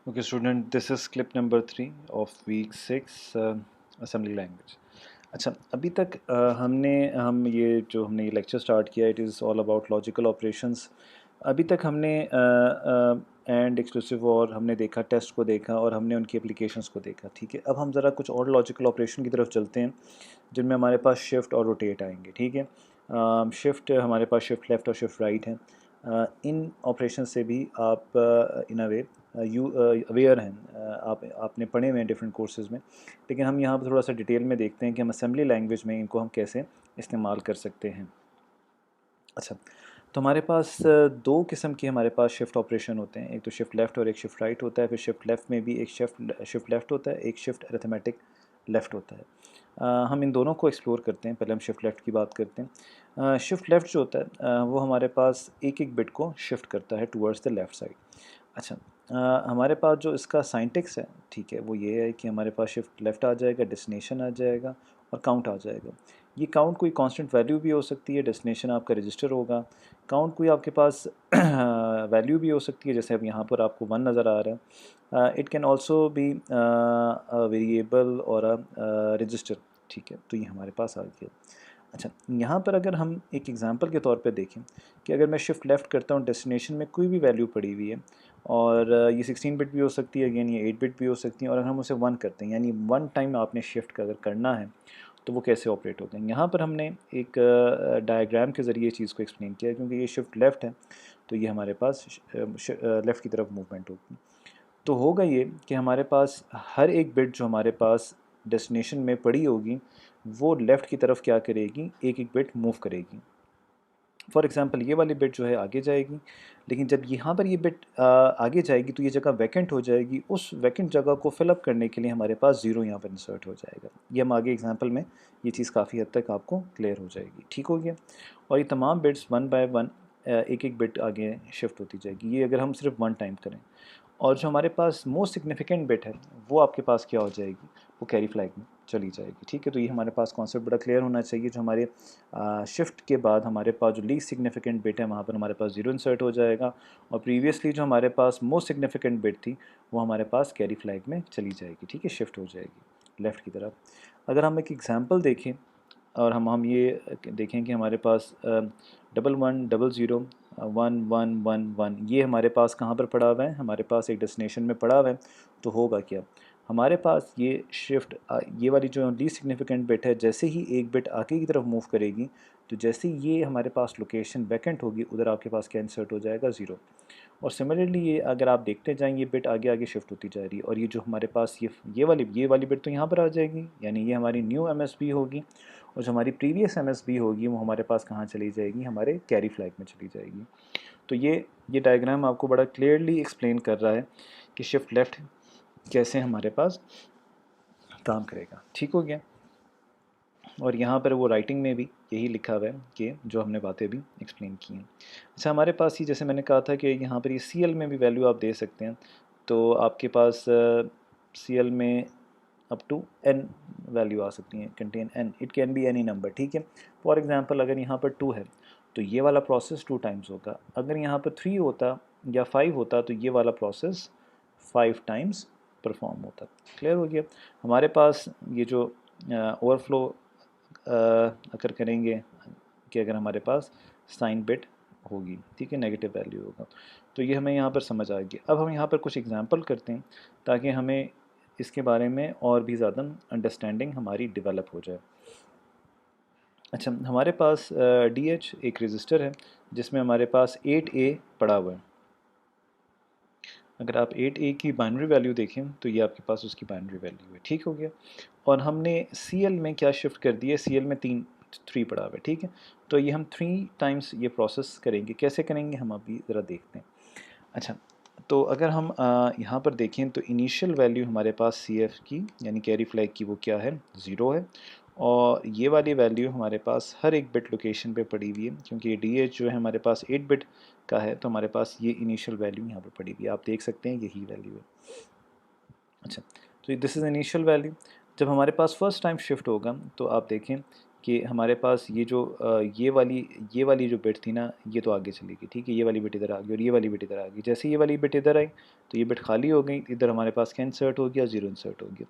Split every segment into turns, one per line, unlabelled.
Okay, student, this is clip number 3 of week 6 assembly language. अच्छा, अभी तक हम ये लेक्चर स्टार्ट किया, it is all about logical operations. अभी तक हमने एंड एक्सक्लूसिव और हमने देखा, टेस्ट को देखा और हमने उनकी एप्लीकेशंस को देखा. ठीक है, अब हम ज़रा कुछ और लॉजिकल ऑपरेशन की तरफ चलते हैं जिनमें हमारे पास शिफ्ट और रोटेट आएंगे. ठीक है, शिफ्ट हमारे पास शिफ्ट लेफ़्ट और शिफ्ट राइट है. इन ऑपरेशन से भी आप इन अ वे यू अवेयर हैं, आपने पढ़े हुए हैं डिफरेंट कोर्सेज़ में. लेकिन हम यहाँ पर थोड़ा सा डिटेल में देखते हैं कि हम असेंबली लैंग्वेज में इनको हम कैसे इस्तेमाल कर सकते हैं. अच्छा, तो हमारे पास दो किस्म के हमारे पास शिफ्ट ऑपरेशन होते हैं. एक तो शिफ्ट लेफ़्ट और एक शिफ्ट राइट होता है. फिर शिफ्ट लेफ़्ट में भी एक शिफ्ट लेफ़्ट होता है, एक शिफ्ट अरिथमेटिक लेफ़्ट होता है. हम इन दोनों को एक्सप्लोर करते हैं. पहले हम शिफ्ट लेफ़्ट की बात करते हैं. शिफ्ट लेफ़्ट जो होता है वो हमारे पास एक एक बिट को शिफ्ट करता है टूवर्ड्स द लेफ़्ट साइड. अच्छा, हमारे पास जो इसका साइंटिक्स है, ठीक है, वो ये है कि हमारे पास शिफ्ट लेफ़्ट आ जाएगा, डेस्टिनेशन आ जाएगा और काउंट आ जाएगा. ये काउंट कोई कांस्टेंट वैल्यू भी हो सकती है, डेस्टिनेशन आपका रजिस्टर होगा. काउंट कोई आपके पास वैल्यू भी हो सकती है, जैसे अब यहाँ पर आपको 1 नज़र आ रहा है. It can also be variable और अ रजिस्टर. ठीक है, तो ये हमारे पास आ गया. अच्छा, यहाँ पर अगर हम एक एग्जांपल के तौर पे देखें कि अगर मैं शिफ्ट लेफ़्ट करता हूँ, डेस्टिनेशन में कोई भी वैल्यू पड़ी हुई है और ये 16 बिट भी हो सकती है, अगेन ये 8 बिट भी हो सकती है, और अगर हम उसे 1 करते हैं, यानी 1 टाइम आपने शिफ्ट अगर करना है तो वो कैसे ऑपरेट होते हैं. यहाँ पर हमने एक डायग्राम के ज़रिए चीज़ को एक्सप्लेन किया है, क्योंकि ये शिफ्ट लेफ़्ट है तो ये हमारे पास लेफ़्ट की तरफ मूवमेंट होगी. तो होगा ये कि हमारे पास हर एक बिट जो हमारे पास डेस्टिनेशन में पड़ी होगी वो लेफ़्ट की तरफ क्या करेगी, एक एक बिट मूव करेगी. फॉर एग्ज़ाम्पल ये वाली बिट जो है आगे जाएगी, लेकिन जब यहाँ पर ये बिट आगे जाएगी तो ये जगह वैकेंट हो जाएगी. उस वैकेंट जगह को फिलअप करने के लिए हमारे पास ज़ीरो यहाँ पर इंसर्ट हो जाएगा. ये हम आगे एग्जांपल में ये चीज़ काफ़ी हद तक आपको क्लियर हो जाएगी. ठीक हो गया. और ये तमाम बिट्स वन बाय वन एक एक बिट आगे शिफ्ट होती जाएगी. ये अगर हम सिर्फ 1 टाइम करें. और जो हमारे पास मोस्ट सिग्निफिकेंट बिट है वो आपके पास क्या हो जाएगी, वो कैरी फ्लैग में चली जाएगी. ठीक है, तो ये हमारे पास कॉन्सेप्ट बड़ा क्लियर होना चाहिए. जो हमारे शिफ्ट के बाद हमारे पास जो लीस्ट सिग्निफिकेंट बिट है वहाँ पर हमारे पास ज़ीरो इंसर्ट हो जाएगा, और प्रीवियसली जो हमारे पास मोस्ट सिग्निफिकेंट बिट थी वो हमारे पास कैरी फ्लैग में चली जाएगी. ठीक है, शिफ्ट हो जाएगी लेफ़्ट की तरफ. अगर हम एक एग्ज़ाम्पल देखें और हम ये देखें कि हमारे पास 1100 1111 ये हमारे पास कहाँ पर पड़ा हुआ है, हमारे पास एक डेस्टिनेशन में पड़ा हुआ है. तो होगा क्या, हमारे पास ये शिफ्ट ये वाली जो लीस्ट सिग्निफिकेंट बिट है, जैसे ही एक बिट आगे की तरफ मूव करेगी तो जैसे ही ये हमारे पास लोकेशन वैकेंट होगी उधर आपके पास क्या इंसर्ट हो जाएगा, ज़ीरो. और सिमिलरली ये अगर आप देखते जाएँ ये बिट आगे आगे शिफ्ट होती जा रही है, और ये जो हमारे पास ये वाली बिट तो यहाँ पर आ जाएगी, यानी ये हमारी न्यू एमएसबी होगी. और जो हमारी प्रीवियस एमएसबी होगी वो हमारे पास कहाँ चली जाएगी, हमारे कैरी फ्लैग में चली जाएगी. तो ये डायग्राम आपको बड़ा क्लियरली एक्सप्लेन कर रहा है कि शिफ्ट लेफ़्ट कैसे हमारे पास काम करेगा. ठीक हो गया. और यहाँ पर वो राइटिंग में भी यही लिखा हुआ है कि जो हमने बातें भी एक्सप्लेन की हैं. अच्छा, हमारे पास ही जैसे मैंने कहा था कि यहाँ पर ये सी एल में भी वैल्यू आप दे सकते हैं. तो आपके पास सी एल में अप टू एन वैल्यू आ सकती हैं, contain N, it can be any number. ठीक है, फॉर एग्जांपल अगर यहाँ पर 2 है तो ये वाला प्रोसेस 2 टाइम्स होगा. अगर यहाँ पर 3 होता या 5 होता तो ये वाला प्रोसेस 5 टाइम्स परफॉर्म होता. क्लियर हो गया. हमारे पास ये जो ओवरफ्लो अगर करेंगे कि अगर हमारे पास साइन बिट होगी, ठीक है, नेगेटिव वैल्यू होगा, तो ये हमें यहाँ पर समझ आ गया. अब हम यहाँ पर कुछ एग्जांपल करते हैं ताकि हमें इसके बारे में और भी ज़्यादा अंडरस्टैंडिंग हमारी डेवलप हो जाए. अच्छा, हमारे पास डी एच एक रजिस्टर है जिसमें हमारे पास 8A पड़ा हुआ है. अगर आप 8A की बाइनरी वैल्यू देखें तो ये आपके पास उसकी बाइनरी वैल्यू है. ठीक हो गया. और हमने CL में क्या शिफ्ट कर दिया, CL में 3 पड़ा हुआ है. ठीक है, तो ये हम 3 टाइम्स ये प्रोसेस करेंगे. कैसे करेंगे हम अभी ज़रा देखते हैं. अच्छा, तो अगर हम यहाँ पर देखें तो इनिशियल वैल्यू हमारे पास CF की यानी कैरी फ्लैग की वो क्या है, ज़ीरो है. और ये वाली वैल्यू हमारे पास हर एक बिट लोकेशन पे पड़ी हुई है, क्योंकि ये DH जो है हमारे पास 8 बिट का है तो हमारे पास ये इनिशियल वैल्यू यहाँ पर पड़ी हुई है. आप देख सकते हैं यही वैल्यू है. अच्छा, तो दिस इज़ इनिशियल वैल्यू. जब हमारे पास फर्स्ट टाइम शिफ्ट होगा तो आप देखें कि हमारे पास ये वाली जो बिट थी ना, ये तो आगे चली गई, ठीक है, ये वाली बिट इधर आ गई और ये वाली बिट इधर आ गई। जैसे ये वाली बिट इधर आई तो ये बिट खाली हो गई, इधर हमारे पास क्या इंसर्ट हो गया, 0 इंसर्ट हो गया।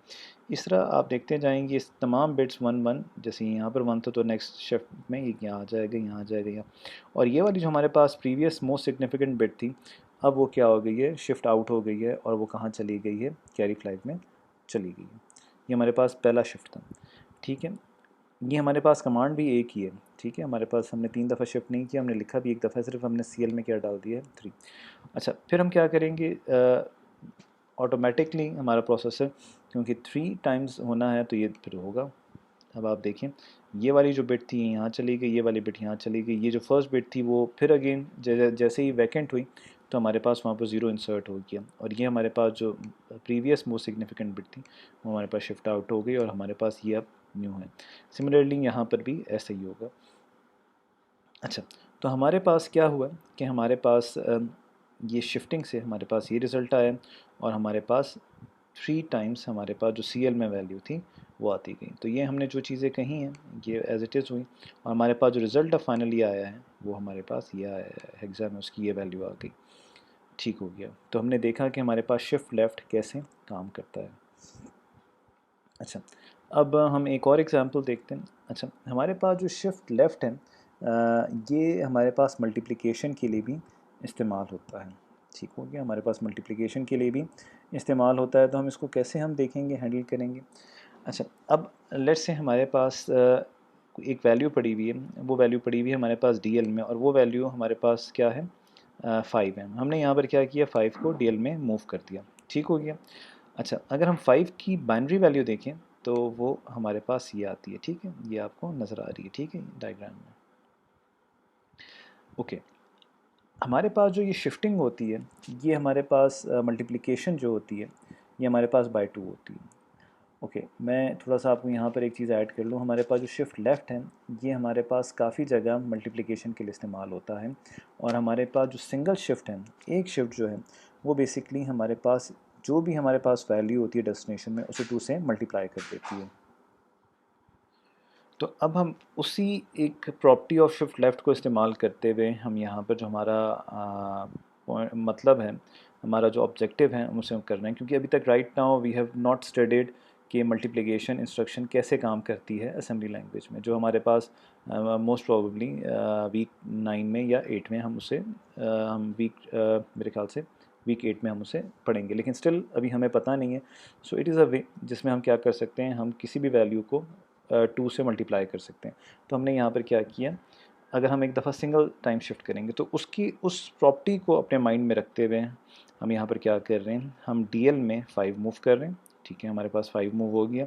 इस तरह आप देखते जाएंगे इस तमाम बिट्स 1 1, जैसे यहाँ पर 1 था तो नेक्स्ट शिफ्ट में ये यहाँ आ जाएगा, यहाँ आ जाएगा, यहाँ। और ये वाली जो हमारे पास प्रीवियस मोस्ट सिग्निफिकेंट बिट थी, अब वो क्या हो गई है, शिफ्ट आउट हो गई है और वो कहाँ चली गई है, कैरी फ्लैग में चली गई है। ये हमारे पास पहला शिफ्ट था, ठीक है। ये हमारे पास कमांड भी एक ही है, ठीक है, हमारे पास हमने 3 दफ़ा शिफ्ट नहीं किया, हमने लिखा भी एक दफ़ा, सिर्फ हमने CL में क्या डाल दिया है, 3। अच्छा, फिर हम क्या करेंगे, ऑटोमेटिकली हमारा प्रोसेसर, क्योंकि 3 टाइम्स होना है तो ये फिर होगा। अब आप देखें, ये वाली जो बिट थी यहाँ चली गई, ये वाली बिट यहाँ चली गई, ये जो फर्स्ट बिट थी वो फिर अगेन जैसे ही वैकेंट हुई तो हमारे पास वहाँ पर 0 इंसर्ट हो गया, और ये हमारे पास जो प्रीवियस मोस्ट सिग्निफिकेंट बिट थी वो हमारे पास शिफ्ट आउट हो गई और हमारे पास ये अब न्यू है। सिमिलरली यहाँ पर भी ऐसा ही होगा। अच्छा, तो हमारे पास क्या हुआ कि हमारे पास ये शिफ्टिंग से हमारे पास ये रिज़ल्ट आया और हमारे पास 3 टाइम्स हमारे पास जो CL में वैल्यू थी वो आती गई। तो ये हमने जो चीज़ें कही हैं ये एज़ इट इज़ हुई, और हमारे पास जो रिज़ल्ट अब फाइनली आया है वो हमारे पास ये आया है, हेक्सा में उसकी ये वैल्यू आ गई। ठीक हो गया। तो हमने देखा कि हमारे पास शिफ्ट लेफ़्ट कैसे काम करता है। अच्छा, अब हम एक और एग्ज़ाम्पल देखते हैं। अच्छा, हमारे पास जो शिफ्ट लेफ़्ट है ये हमारे पास मल्टीप्लिकेशन के लिए भी इस्तेमाल होता है। ठीक हो गया, हमारे पास मल्टीप्लिकेशन के लिए भी इस्तेमाल होता है, तो हम इसको कैसे हम देखेंगे, हैंडल करेंगे। अच्छा, अब लेट्स से हमारे पास एक वैल्यू पड़ी हुई है, वो वैल्यू पड़ी हुई है हमारे पास DL में, और वो वैल्यू हमारे पास क्या है, 5 है। हमने यहाँ पर क्या किया, 5 को DL में मूव कर दिया। ठीक हो गया। अच्छा, अगर हम 5 की बाइनरी वैल्यू देखें तो वो हमारे पास ये आती है, ठीक है, ये आपको नज़र आ रही है, ठीक है, डायग्राम में। ओके, हमारे पास जो ये शिफ्टिंग होती है, ये हमारे पास मल्टीप्लिकेशन जो होती है ये हमारे पास बाय 2 होती है। ओके, मैं थोड़ा सा आपको यहाँ पर एक चीज़ ऐड कर लूँ। हमारे पास जो शिफ्ट लेफ़्ट है ये हमारे पास काफ़ी जगह मल्टीप्लिकेशन के लिए इस्तेमाल होता है, और हमारे पास जो सिंगल शिफ्ट है, एक शिफ्ट जो है वो बेसिकली हमारे पास जो भी हमारे पास वैल्यू होती है डेस्टिनेशन में उसे 2 से मल्टीप्लाई कर देती है। तो अब हम उसी एक प्रॉपर्टी ऑफ शिफ्ट लेफ़्ट को इस्तेमाल करते हुए हम यहाँ पर जो हमारा मतलब है, हमारा जो ऑब्जेक्टिव है हम उसे हम कर रहे हैं, क्योंकि अभी तक right now we have not studied कि मल्टीप्लिकेशन इंस्ट्रक्शन कैसे काम करती है असेंबली लैंग्वेज में, जो हमारे पास मोस्ट प्रोबेबली वीक 9 में या 8 में हम उसे हम मेरे ख्याल से वीक 8 में हम उसे पढ़ेंगे, लेकिन स्टिल अभी हमें पता नहीं है। सो इट इज़ अ वे जिसमें हम क्या कर सकते हैं, हम किसी भी वैल्यू को 2 से मल्टीप्लाई कर सकते हैं। तो हमने यहाँ पर क्या किया, अगर हम एक दफ़ा सिंगल टाइम शिफ्ट करेंगे तो उसकी उस प्रॉपर्टी को अपने माइंड में रखते हुए हम यहाँ पर क्या कर रहे हैं, हम DL में 5 मूव कर रहे हैं। ठीक है, हमारे पास 5 मूव हो गया,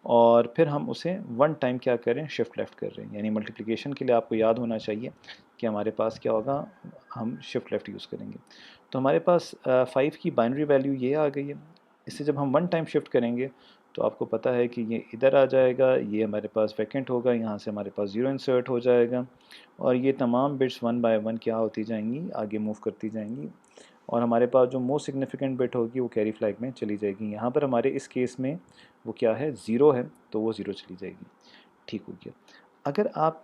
और फिर हम उसे 1 टाइम क्या कर रहे हैं, शिफ्ट लेफ़्ट कर रहे हैं। यानी मल्टीप्लिकेशन के लिए आपको याद होना चाहिए कि हमारे पास क्या होगा, हम शिफ्ट लेफ़्ट यूज़ करेंगे। तो हमारे पास 5 की बाइनरी वैल्यू ये आ गई है। इससे जब हम 1 टाइम शिफ्ट करेंगे तो आपको पता है कि ये इधर आ जाएगा, ये हमारे पास वैकेंट होगा, यहाँ से हमारे पास 0 इंसर्ट हो जाएगा, और ये तमाम बिट्स 1 बाय 1 क्या होती जाएंगी, आगे मूव करती जाएंगी, और हमारे पास जो मोस्ट सिग्निफिकेंट बिट होगी वो कैरी फ्लैग में चली जाएगी। यहाँ पर हमारे इस केस में वो क्या है, 0 है, तो वो 0 चली जाएगी। ठीक हो गया। अगर आप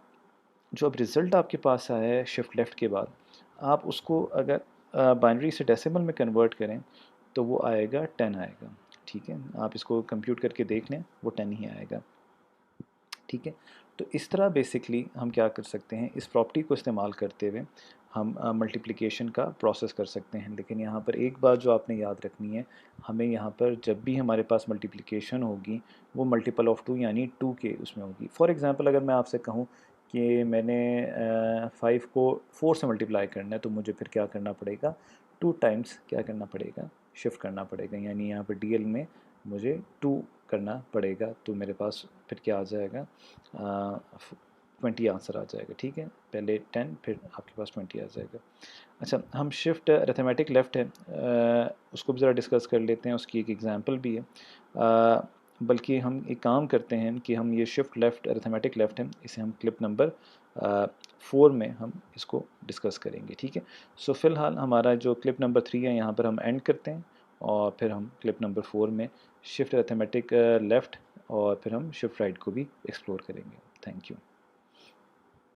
जो अब रिज़ल्ट आपके पास आया है शिफ्ट लेफ़्ट के बाद, आप उसको अगर बाइनरी से डेसिमल में कन्वर्ट करें तो वो आएगा 10 आएगा। ठीक है, आप इसको कंप्यूट करके देख लें, वो 10 ही आएगा। ठीक है, तो इस तरह बेसिकली हम क्या कर सकते हैं, इस प्रॉपर्टी को इस्तेमाल करते हुए हम मल्टीप्लिकेशन का प्रोसेस कर सकते हैं। लेकिन यहाँ पर एक बात जो आपने याद रखनी है, हमें यहाँ पर जब भी हमारे पास मल्टीप्लिकेशन होगी वो मल्टीपल ऑफ 2 यानी 2 के उसमें होगी। फॉर एग्ज़ाम्पल अगर मैं आपसे कहूँ कि मैंने 5 को 4 से मल्टीप्लाई करना है, तो मुझे फिर क्या करना पड़ेगा, 2 टाइम्स क्या करना पड़ेगा, शिफ्ट करना पड़ेगा। यानी यहाँ पर DL में मुझे 2 करना पड़ेगा, तो मेरे पास फिर क्या आ जाएगा, 20 आंसर आ जाएगा। ठीक है, पहले 10 फिर आपके पास 20 आ जाएगा। अच्छा, हम शिफ्ट अरिथमेटिक लेफ़्ट है, उसको भी ज़रा डिस्कस कर लेते हैं, उसकी एक एग्जांपल भी है। बल्कि हम एक काम करते हैं कि हम ये शिफ्ट लेफ़्ट अरिथमेटिक लेफ़्ट है, इसे हम क्लिप नंबर 4 में हम इसको डिस्कस करेंगे। ठीक है, सो फ़िलहाल हमारा जो क्लिप नंबर 3 है यहाँ पर हम एंड करते हैं, और फिर हम क्लिप नंबर 4 में शिफ्ट अरिथमेटिक लेफ़्ट और फिर हम शिफ्ट राइट को भी एक्सप्लोर करेंगे। Thank you.